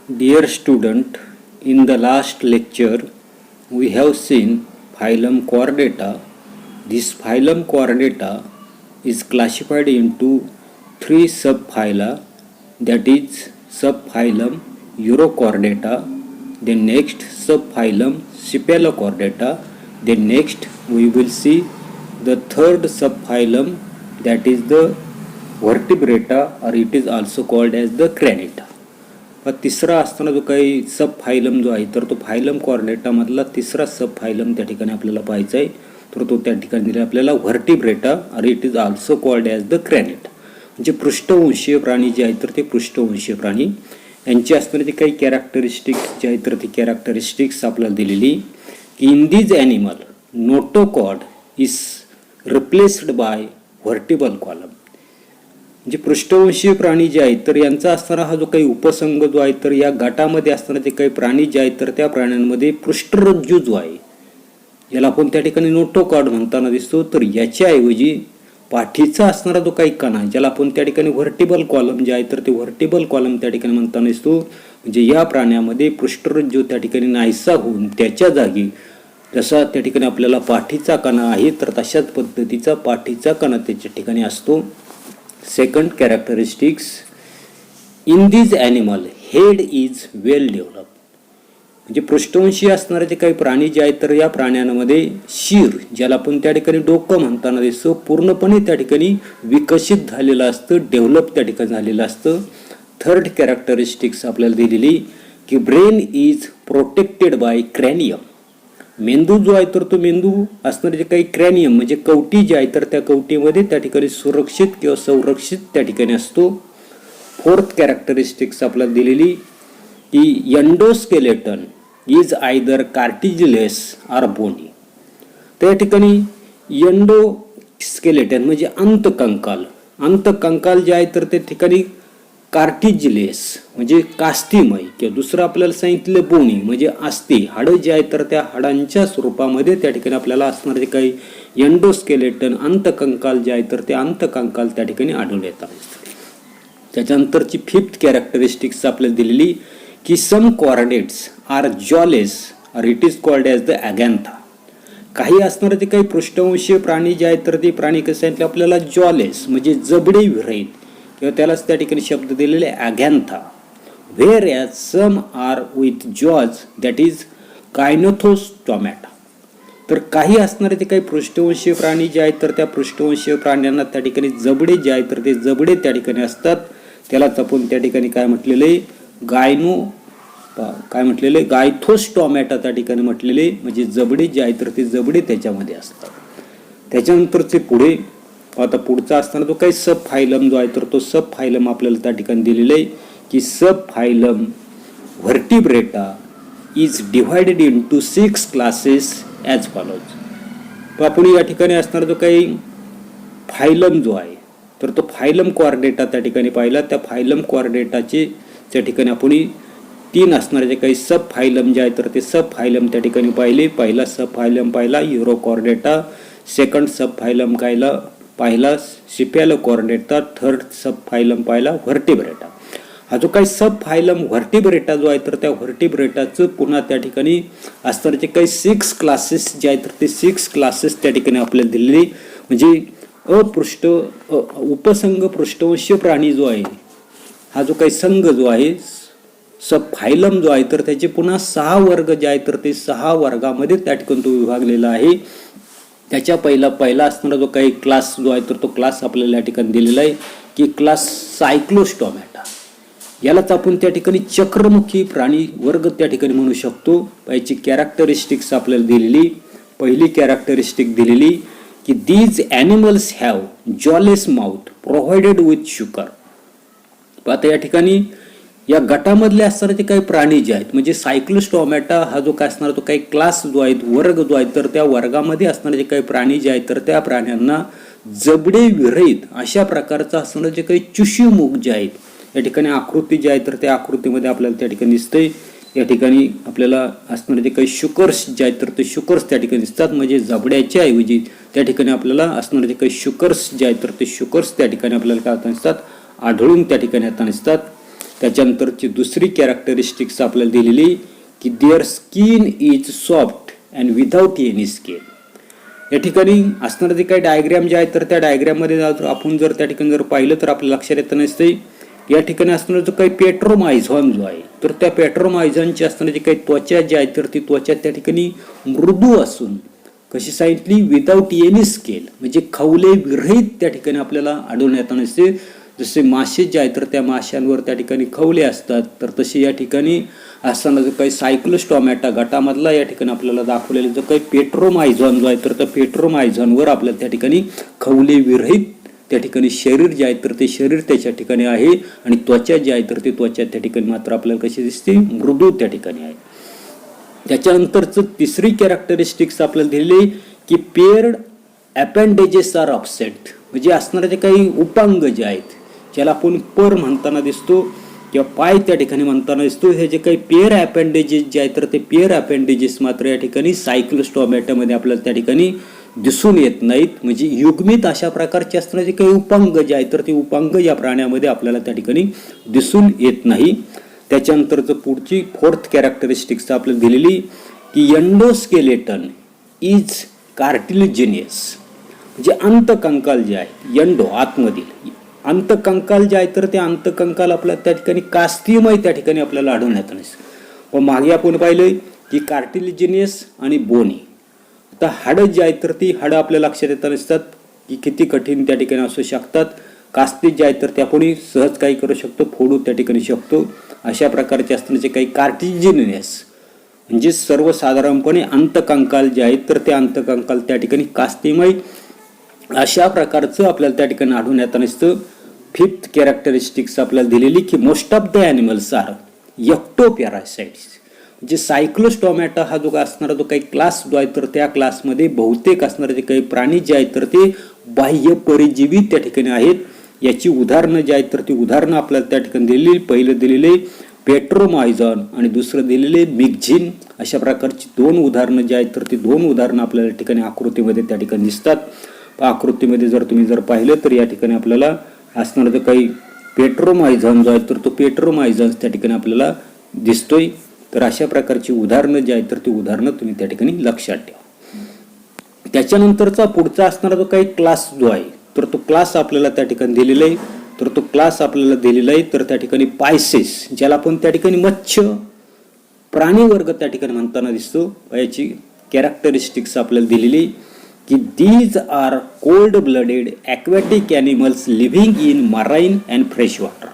Dear student, in the last lecture we have seen phylum Chordata. This phylum Chordata is classified into three subphyla, that is subphylum Urochordata, then next subphylum Cephalochordata, then next we will see the third subphylum, that is the Vertebrata, or it is also called as the Cranata. तिसरा असताना जो काही सब phylum जो आहे तर तो phylum कॉर्डेटामधला तिसरा सब phylum त्या ठिकाणी आपल्याला पाहायचा आहे. तर तो त्या ठिकाणी दिला आपल्याला Vertebrata, or it is also called as the Craniata. म्हणजे पृष्ठवंशीय प्राणी जे आहेत तर ते पृष्ठवंशीय प्राणी यांची असणारी काही कॅरेक्टरिस्टिक्स जे आहेत तर ती कॅरेक्टरिस्टिक्स आपल्याला दिलेली की in these animal notochord is replaced by vertebral column. म्हणजे पृष्ठवंशीय प्राणी जे आहेत तर यांचा असणारा हा जो काही उपसंघ जो आहे तर या गटामध्ये असणारे जे काही प्राणी जे आहेत तर त्या प्राण्यांमध्ये पृष्ठरज्जू जो आहे याला आपण त्या ठिकाणी नोटोकॉड म्हणताना दिसतो. तर याच्याऐवजी पाठीचा असणारा जो काही कणा ज्याला आपण त्या ठिकाणी व्हर्टिबल कॉलम जे आहे तर ते व्हर्टिबल कॉलम त्या ठिकाणी म्हणताना दिसतो. म्हणजे या प्राण्यामध्ये पृष्ठरज्जू त्या ठिकाणी नाहीसा होऊन त्याच्या जागी जसा त्या ठिकाणी आपल्याला पाठीचा कणा आहे तर तशाच पद्धतीचा पाठीचा कणा त्याच्या ठिकाणी असतो. Second characteristics, in this animal head is well developed. म्हणजे पृष्ठवंशीय असणारे जे काही प्राणी जे आहेत तर या प्राण्यांमध्ये शिर ज्याला आपण त्या ठिकाणी डोकं म्हणताना दिसतो पूर्णपणे त्या ठिकाणी विकसित झालेलं असतं, डेव्हलप त्या ठिकाणी झालेलं असतं. थर्ड कॅरेक्टरिस्टिक्स आपल्याला दिलेली की ब्रेन इज प्रोटेक्टेड बाय क्रॅनियम. मेंदू जो आहे तर तो मेंदू असणारे जे काही क्रॅनियम म्हणजे कवटी जे आहे तर त्या कवटीमध्ये त्या ठिकाणी सुरक्षित किंवा संरक्षित त्या ठिकाणी असतो. फोर्थ कॅरेक्टरिस्टिक्स आपल्याला दिलेली की endoskeleton is either cartilaginous or bony. त्या ठिकाणी एंडोस्केलेटन म्हणजे अंतकंकाल, अंतकंकाल जे आहे तर त्या ठिकाणी कार्टिजिलेस म्हणजे कास्तिमय किंवा दुसरं आपल्याला सांगितलं बोनी म्हणजे अस्ती हाडं जे आहे तर त्या हाडांच्या स्वरूपामध्ये त्या ठिकाणी आपल्याला असणारे काही एंडोस्केलेटन अंतकंकाल जे आहे तर ते अंतकंकाल त्या ठिकाणी आढळून येतात. त्याच्यानंतरची फिफ्थ कॅरेक्टरिस्टिक्स आपल्याला दिलेली की some chordates are jawless or it is called as the Agnatha. काही असणारे ते काही पृष्ठवंशीय प्राणी जे आहेत तर ते प्राणी कसे आहेत आपल्याला जॉलेस म्हणजे जबडे विरहित किंवा त्यालाच त्या ठिकाणी शब्द दिलेले Agnatha. Whereas some are with jaws that is Gnathostomata. तर काही असणारे ते काही पृष्ठवंशीय प्राणी जे आहेत तर त्या पृष्ठवंशीय प्राण्यांना त्या ठिकाणी जबडे जे आहेत तर ते जबडे त्या ठिकाणी असतात. त्यालाच आपण त्या ठिकाणी काय म्हटलेले गायथोस्टॉमॅटा त्या ठिकाणी म्हटलेले म्हणजे जबडे जे आहेत तर ते जबडे त्याच्यामध्ये असतात. त्याच्यानंतरचे पुढे आता पुढचा असताना जो काही सब फायलम जो आहे तर तो सब फायलम आपल्याला त्या ठिकाणी दिलेला आहे की subphylum Vertebrata is divided into 6 classes as follows. तर आपण या ठिकाणी असणारा जो काही फायलम जो आहे तर तो फायलम कॉर्डेटा त्या ठिकाणी पाहिला. त्या फायलम कॉर्डेटाचे त्या ठिकाणी आपण 3 असणारे जे काही सब फायलम जे आहे तर ते सब फायलम त्या ठिकाणी पाहिले. पहिला सब फायलम पाहिला युरोकॉर्डेटा, सेकंड सब फायलम पाहिला सिफॅलोकॉर्डेटा, थर्ड सब फायलम पाहिला व्हर्टिब्रेटा. हा जो काही सब फायलम व्हर्टिब्रेटा जो आहे तर त्या व्हर्टिब्रेटाचं पुन्हा त्या ठिकाणी असणारे काही 6 क्लासेस जे आहेत तर ते 6 क्लासेस त्या ठिकाणी आपल्याला दिलेली. म्हणजे उपसंघ पृष्ठवंशीय प्राणी जो आहे हा जो काही संघ जो आहे सब फायलम जो आहे तर त्याचे पुन्हा 6 वर्ग जे आहे तर ते 6 वर्गामध्ये त्या ठिकाणी तो विभागलेला आहे. त्याच्या पहिला असणारा जो काही क्लास जो आहे तर तो क्लास आपल्याला या ठिकाणी दिलेला आहे की क्लास सायक्लोस्टॉमॅटा. यालाच आपण त्या ठिकाणी चक्रमुखी प्राणी वर्ग त्या ठिकाणी म्हणू शकतो. याची कॅरेक्टरिस्टिक्स आपल्याला दिलेली. पहिली कॅरेक्टरिस्टिक दिलेली की these animals have jawless mouth provided with sugar. आता या ठिकाणी या गटामधले असणारे ते काही प्राणी जे आहेत म्हणजे सायक्लोस्टॉमॅटा हा जो काय असणार तो काही क्लास जो आहे वर्ग जो आहे तर त्या वर्गामध्ये असणारे जे काही प्राणी जे आहेत तर त्या प्राण्यांना जबडे विरहित अशा प्रकारचं असणारं जे काही चुशीमुख जे आहेत या ठिकाणी आकृती जी आहे तर त्या आकृतीमध्ये आपल्याला त्या ठिकाणी दिसतंय. या ठिकाणी आपल्याला असणारे जे काही शुकर्स जे आहेत तर ते शुकर्स त्या ठिकाणी दिसतात. म्हणजे जबड्याच्या ऐवजी त्या ठिकाणी आपल्याला असणारे जे काही शुकर्स जे आहेत तर ते शुकर्स त्या ठिकाणी आपल्याला काय दिसतात आढळून त्या ठिकाणी आता दिसतात. त्याच्यानंतरची दुसरी कॅरेक्टरिस्टिक्स आपल्याला दिलेली की their skin is soft and without any skin. या ठिकाणी असणारे जे काही डायग्रॅम जे आहेत तर त्या डायग्रॅममध्ये आपण जर त्या ठिकाणी जर पाहिलं तर आपल्या लक्षात येतं नसते या ठिकाणी असणारा जो काही पेट्रोमायझॉन जो आहे तर त्या पेट्रोमायझॉनची असणारी जी काही त्वचा जी आहे तर ती त्वचा त्या ठिकाणी मृदू असून कशी सांगितली विदाउट एनी स्केल म्हणजे खवले विरहित त्या ठिकाणी आपल्याला आढळून येताना नसते. जसे मासे जे आहेत तर त्या माशांवर त्या ठिकाणी खवले असतात तर तसे या ठिकाणी असताना जो काही सायक्लोस्टोमॅटा गटामधला या ठिकाणी आपल्याला दाखवलेला जो काही पेट्रोमायझॉन जो आहे तर त्या पेट्रोमायझॉनवर आपल्याला त्या ठिकाणी खवले विरहित त्या ठिकाणी शरीर जे आहे तर ते शरीर त्याच्या ठिकाणी आहे आणि त्वचा जी आहे तर ती त्वचा त्या ठिकाणी मात्र आपल्याला कशी दिसते मृदू त्या ठिकाणी आहे. त्याच्यानंतरचं तिसरी कॅरेक्टरिस्टिक्स आपल्याला दिलेली की पेअर्ड अपेंडेजेस आर ऑफसेट म्हणजे असणारे जे काही उपांग जे आहेत ज्याला आपण पर म्हणताना दिसतो किंवा पाय त्या ठिकाणी म्हणताना दिसतो हे जे काही पेअर अपेंडेजेस जे आहेत तर ते पेअर अपेंडेजेस मात्र या ठिकाणी सायक्लोस्टोमॅटामध्ये आपल्याला त्या ठिकाणी दिसून येत नाहीत. म्हणजे युग्मित अशा प्रकारचे असणारे जे काही उपांग जे आहेत तर ते उपांग या प्राण्यामध्ये आपल्याला त्या ठिकाणी दिसून येत नाही. त्याच्यानंतरचं पुढची फोर्थ कॅरेक्टरिस्टिक्स आपल्याला दिलेली की एंडोस्केलेटन इज कार्टिलेजिनियस म्हणजे अंतकंकाल जे आहे एंडो आतमधील अंतकंकाल जे आहे तर ते अंतकंकाल आपल्याला त्या ठिकाणी कास्तिमय त्या ठिकाणी आपल्याला आढळण्यात नाही. व मागे आपण पाहिलं की कार्टिलेजिनियस आणि बोनी. आता हाडं जी आहेत तर ती हाडं आपल्या लक्षात येत नसतात की किती कठीण त्या ठिकाणी असू शकतात. कास्ती जे आहेत तर ते आपण सहज काही करू शकतो फोडू त्या ठिकाणी शकतो. अशा प्रकारचे असताना काही कार्टिलेजिनियस म्हणजे सर्वसाधारणपणे अंतकंकाल जे आहेत तर ते अंतकंकाल त्या ठिकाणी कास्तिमय अशा प्रकारचं आपल्याला त्या ठिकाणी आढळून येत नसतं. फिफ्थ कॅरेक्टरिस्टिक्स आपल्याला दिलेली की most of the animals are ectoparasites म्हणजे सायक्लोस्टोमॅटा हा जो असणारा जो काही क्लास जो आहे तर त्या क्लासमध्ये बहुतेक असणारे जे काही प्राणी जे आहेत तर ते बाह्य परिजीवी त्या ठिकाणी आहेत. याची उदाहरणं जी आहेत तर ती उदाहरणं आपल्याला त्या ठिकाणी दिलेली पहिलं दिलेले पेट्रोमायझॉन आणि दुसरं दिलेले मिगझिन अशा प्रकारची दोन उदाहरणं जी आहेत तर ती दोन उदाहरणं आपल्याला या ठिकाणी आकृतीमध्ये त्या ठिकाणी दिसतात. आकृतीमध्ये जर तुम्ही जर पाहिलं तर या ठिकाणी आपल्याला असणारा जो काही पेट्रोमायझॉन जो आहे तर तो पेट्रोमायझॉन त्या ठिकाणी आपल्याला दिसतोय. तर अशा प्रकारची उदाहरणं जी आहेत तर ती उदाहरणं तुम्ही त्या ठिकाणी लक्षात ठेवा. त्याच्यानंतरचा पुढचा असणारा जो काही क्लास जो आहे तर तो क्लास आपल्याला त्या ठिकाणी दिलेला आहे. तर तो क्लास आपल्याला दिलेला आहे तर त्या ठिकाणी पायसेस ज्याला आपण त्या ठिकाणी मत्स्य प्राणी वर्ग त्या ठिकाणी म्हणताना दिसतो. याची कॅरेक्टरिस्टिक्स आपल्याला दिलेली की these are cold blooded aquatic animals living in marine and fresh water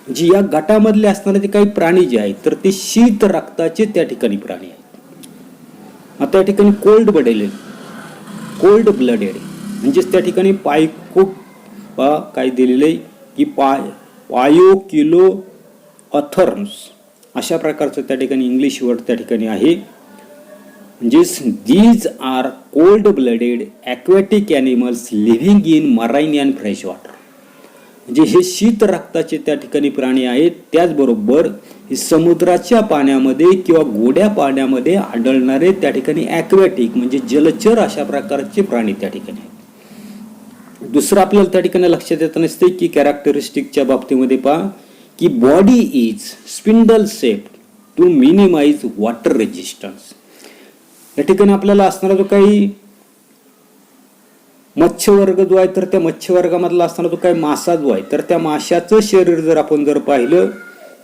म्हणजे या गटामधले असणारे जे काही प्राणी जे आहेत तर ते शीत रक्ताचे त्या ठिकाणी प्राणी आहेत. आता या ठिकाणी कोल्ड ब्लडेड म्हणजेच त्या ठिकाणी काय दिलेलं आहे की पायोकिलो अथर्म्स अशा प्रकारचं त्या ठिकाणी इंग्लिश वर्ड त्या ठिकाणी आहे. म्हणजेच these are cold blooded aquatic animals living in marine and fresh water म्हणजे हे शीत रक्ताचे त्या ठिकाणी प्राणी आहेत. त्याचबरोबर हे समुद्राच्या पाण्यामध्ये किंवा गोड्या पाण्यामध्ये आढळणारे त्या ठिकाणी ॲक्वॅटिक म्हणजे जलचर अशा प्रकारचे प्राणी त्या ठिकाणी आहेत. दुसरं आपल्याला त्या ठिकाणी लक्षात येत नसते की कॅरेक्टरिस्टिकच्या बाबतीमध्ये पहा की body is spindle shape to minimize water resistance. या ठिकाणी आपल्याला असणारा जो काही मत्स्यवर्ग जो आहे तर त्या मत्स्यवर्गामधला असणारा जो काही मासा जो आहे तर त्या माशाचं शरीर जर आपण जर पाहिलं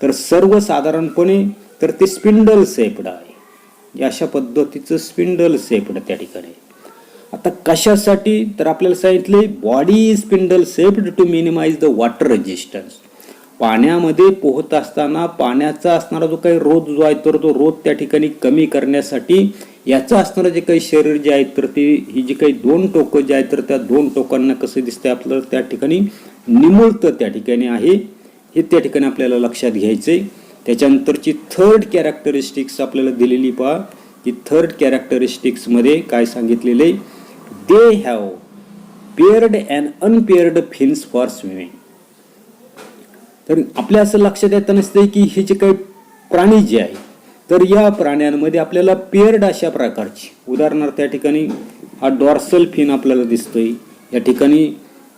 तर सर्वसाधारणपणे तर ते स्पिंडल शेप्ड आहे. अशा पद्धतीचं स्पिंडल शेप्ड त्या ठिकाणी. आता कशासाठी तर आपल्याला सांगितले body is spindle shaped to minimize the water resistance. पाण्यामध्ये पोहत असताना पाण्याचा असणारा जो काही रोध जो आहे तर तो रोध त्या ठिकाणी कमी करण्यासाठी याचं असणारं जे काही शरीर जे आहे तर ते ही जी काही दोन टोकं जे आहेत तर त्या दोन टोकांना कसं दिसतंय आपल्याला त्या ठिकाणी निमुळतं त्या ठिकाणी आहे हे त्या ठिकाणी आपल्याला लक्षात घ्यायचंय. त्याच्यानंतरची थर्ड कॅरेक्टरिस्टिक्स आपल्याला दिलेली पहा की थर्ड कॅरेक्टरिस्टिक्स मध्ये काय सांगितलेले they have paired and unpaired fins for swimming. तर आपल्या असं लक्षात येत नसते की हे जे काही प्राणी जे आहे तर या प्राण्यांमध्ये आपल्याला पेअर्ड अशा प्रकारची उदाहरणार्थ त्या ठिकाणी हा डॉर्सल फिन आपल्याला दिसतोय. या ठिकाणी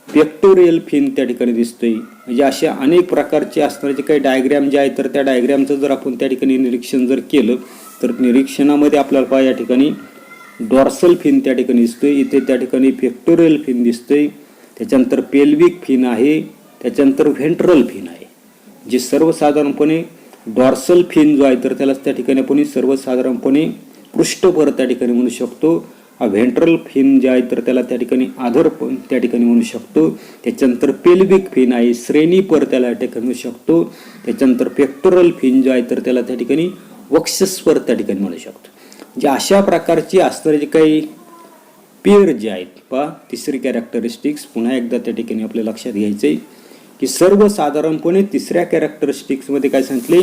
पेक्टोरियल फिन त्या ठिकाणी दिसतोय. म्हणजे अशा अनेक प्रकारचे असणारे जे काही डायग्रॅम जे आहे तर त्या डायग्रॅमचं जर आपण त्या ठिकाणी निरीक्षण जर केलं तर निरीक्षणामध्ये आपल्याला पहा या ठिकाणी डॉर्सल फिन त्या ठिकाणी दिसतोय, इथे त्या ठिकाणी पेक्टोरियल फिन दिसतोय, त्याच्यानंतर पेल्विक फिन आहे, त्याच्यानंतर व्हेंट्रल फिन आहे. जे सर्वसाधारणपणे डॉर्सल फिन जो आहे तर त्याला त्या ठिकाणी आपण सर्वसाधारणपणे पृष्ठपर त्या ठिकाणी म्हणू शकतो. हा व्हेंट्रल फिन जे आहे तर त्याला त्या ठिकाणी आधर पण त्या ठिकाणी म्हणू शकतो. त्याच्यानंतर पेल्विक फिन आहे, श्रेणीपर त्याला त्या ठिकाणी म्हणू शकतो. त्याच्यानंतर पेक्टोरल फिन जो आहे तर त्याला त्या ठिकाणी वक्षस्पर त्या ठिकाणी म्हणू शकतो. जे अशा प्रकारची असणारे जे काही पेर जे आहेत पहा, तिसरी कॅरेक्टरिस्टिक्स पुन्हा एकदा त्या ठिकाणी आपल्या लक्षात घ्यायचे की सर्वसाधारणपणे तिसऱ्या कॅरेक्टरिस्टिक्समध्ये काय सांगितले,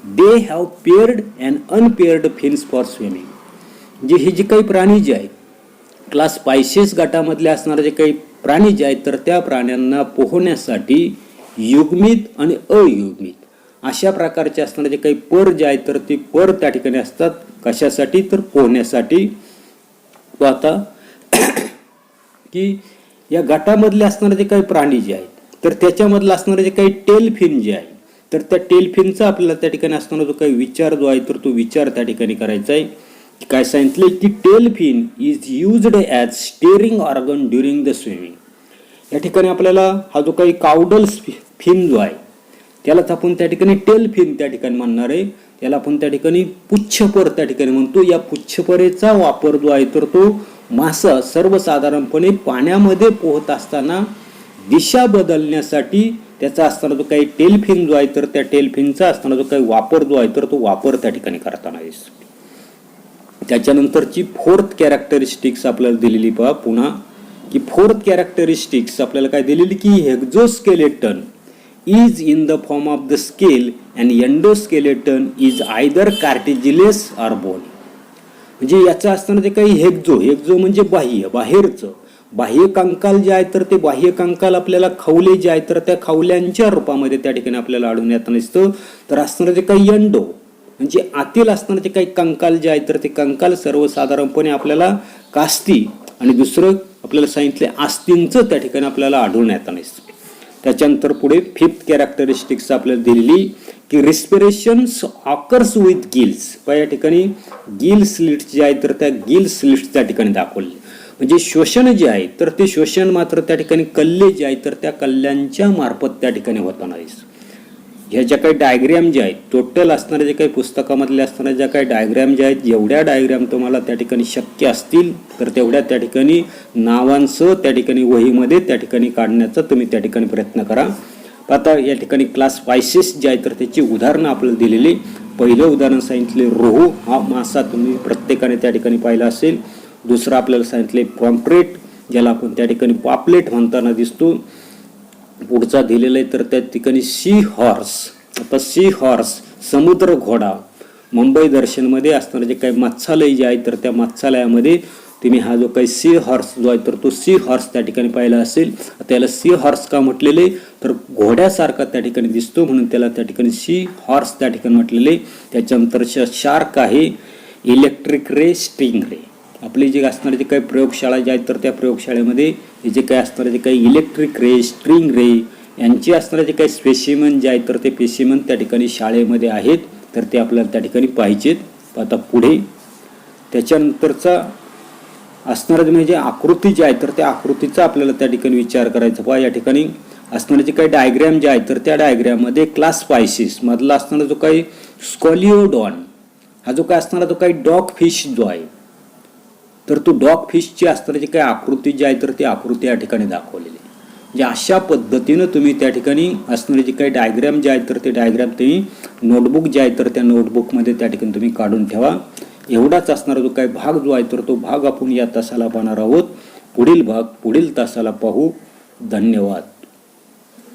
they have paired and unpaired fins for swimming. जे हे जे काही प्राणी जे आहेत क्लास पायसेस गटामधले असणारे जे काही प्राणी जे आहेत तर त्या प्राण्यांना पोहण्यासाठी युग्मित आणि अयुग्मित अशा प्रकारचे असणारे जे काही पर जे आहेत तर ते पर त्या ठिकाणी असतात. कशासाठी तर पोहण्यासाठी. आता की या गटामधले असणारे जे काही प्राणी जे आहेत तर त्याच्यामधलं असणारे जे काही टेल फिन जे आहे तर त्या टेल फिनचा आपल्याला त्या ठिकाणी असणारा जो काही विचार जो आहे तर तो विचार त्या ठिकाणी करायचा आहे. काय सांगितले की tail fin is used as steering organ during the swimming. या ठिकाणी आपल्याला हा जो काही काउडल फिन जो आहे त्यालाच आपण त्या ठिकाणी टेल फिन त्या ठिकाणी म्हणणार आहे. त्याला आपण त्या ठिकाणी पुच्छपर त्या ठिकाणी म्हणतो. या पुच्छपरेचा वापर जो आहे तर तो मासा सर्वसाधारणपणे पाण्यामध्ये पोहत असताना दिशा बदलण्यासाठी त्याचा असणारा जो काही टेल फिन जो आहे तर त्या टेल फिनचा असणारा जो काही वापर जो आहे तर तो वापर त्या ठिकाणी करताना दिसतो. त्याच्यानंतरची फोर्थ कॅरेक्टरिस्टिक्स आपल्याला दिलेली पहा पुन्हा की फोर्थ कॅरेक्टरिस्टिक्स आपल्याला काय दिलेली की exoskeleton is in the form of the scale and endoskeleton is either cartilaginous or bone. म्हणजे याचं असताना जे काही हेक्झो म्हणजे बाहेरचं बाह्य कंकाल जे आहे तर ते बाह्य कंकाल आपल्याला खवले जे आहे तर त्या खवल्यांच्या रूपामध्ये त्या ठिकाणी आपल्याला आढळून येत नसतं. तर असणारं जे काही एंडो म्हणजे आतील असणारे जे काही कंकाल जे आहे तर ते कंकाल सर्वसाधारणपणे आपल्याला कास्ती आणि दुसरं आपल्याला सांगितले आस्तींचं त्या ठिकाणी आपल्याला आढळून येत नसतं. त्याच्यानंतर पुढे फिफ्थ कॅरेक्टरिस्टिक्स आपल्याला दिलेली की रिस्पिरेशन्स ऑकर्स विथ गिल्स. या ठिकाणी गिल स्लिट्स जे आहे तर त्या गिल स्लिट्स त्या ठिकाणी दाखवले. म्हणजे शोषण जे आहे तर ते शोषण मात्र त्या ठिकाणी कल्ले जे आहे तर त्या कल्ल्यांच्या मार्फत त्या ठिकाणी होताना दिसतं. ह्या ज्या काही डायग्रॅम जे आहेत टोटल असणारे जे काही पुस्तकामधले असणारे ज्या काही डायग्रॅम जे आहेत जेवढ्या डायग्रॅम तुम्हाला त्या ठिकाणी शक्य असतील तर तेवढ्या त्या ठिकाणी नावांसह त्या ठिकाणी वहीमध्ये त्या ठिकाणी काढण्याचा तुम्ही त्या ठिकाणी प्रयत्न करा. आता या ठिकाणी क्लास पायसेस जे आहे तर त्याची उदाहरणं आपल्याला दिलेली. पहिलं उदाहरण सांगितले रोहू हा मासा तुम्ही प्रत्येकाने त्या ठिकाणी पाहिला असेल. दुसरं आपल्याला सांगितले पॉम्प्रेट ज्याला आपण त्या ठिकाणी पॉपलेट म्हणताना दिसतो. पुढचा दिलेला आहे तर त्या ठिकाणी सी हॉर्स. आता सी हॉर्स समुद्र घोडा मुंबई दर्शनमध्ये असणारे जे काही मत्स्यालय जे आहे तर त्या मत्स्यालयामध्ये तुम्ही हा जो काही सी हॉर्स जो आहे तर तो सी हॉर्स त्या ठिकाणी पाहिला असेल. त्याला सी हॉर्स का म्हटलेले तर घोड्यासारखा त्या ठिकाणी दिसतो म्हणून त्याला त्या ठिकाणी सी हॉर्स त्या ठिकाणी म्हटलेले. त्याच्यानंतर शार्क आहे इलेक्ट्रिक रे स्ट्रिंग रे. आपली जे असणारे जे काही प्रयोगशाळा ज्या आहेत तर त्या प्रयोगशाळेमध्ये हे जे काही असणारे जे काही इलेक्ट्रिक रे स्ट्रिंग रे यांची असणारे जे काही स्पेसिमन जे आहेत तर ते स्पेसिमन त्या ठिकाणी शाळेमध्ये आहेत तर ते आपल्याला त्या ठिकाणी पाहिजेत. आता पुढे त्याच्यानंतरचा असणारं म्हणजे आकृती जी आहे तर त्या आकृतीचा आपल्याला त्या ठिकाणी विचार करायचा. पहा या ठिकाणी असणारे जे काही डायग्रॅम जे आहेत तर त्या डायग्रॅममध्ये क्लास पायसेस मधला असणारा जो काही स्कॉलिओडॉन हा जो काय असणारा जो काही डॉग फिश जो आहे तर तो डॉग फिशची असणारी जी काही आकृती जी आहे तर ती आकृती या ठिकाणी दाखवलेली. म्हणजे अशा पद्धतीनं तुम्ही त्या ठिकाणी असणारे जे काही डायग्रॅम जे आहेत तर ते डायग्रॅम तुम्ही नोटबुक जे आहे तर त्या नोटबुकमध्ये त्या ठिकाणी तुम्ही काढून ठेवा. एवढाच असणारा जो काही भाग जो आहे तर तो भाग आपण या तासाला पाहणार आहोत. पुढील भाग पुढील तासाला पाहू. धन्यवाद.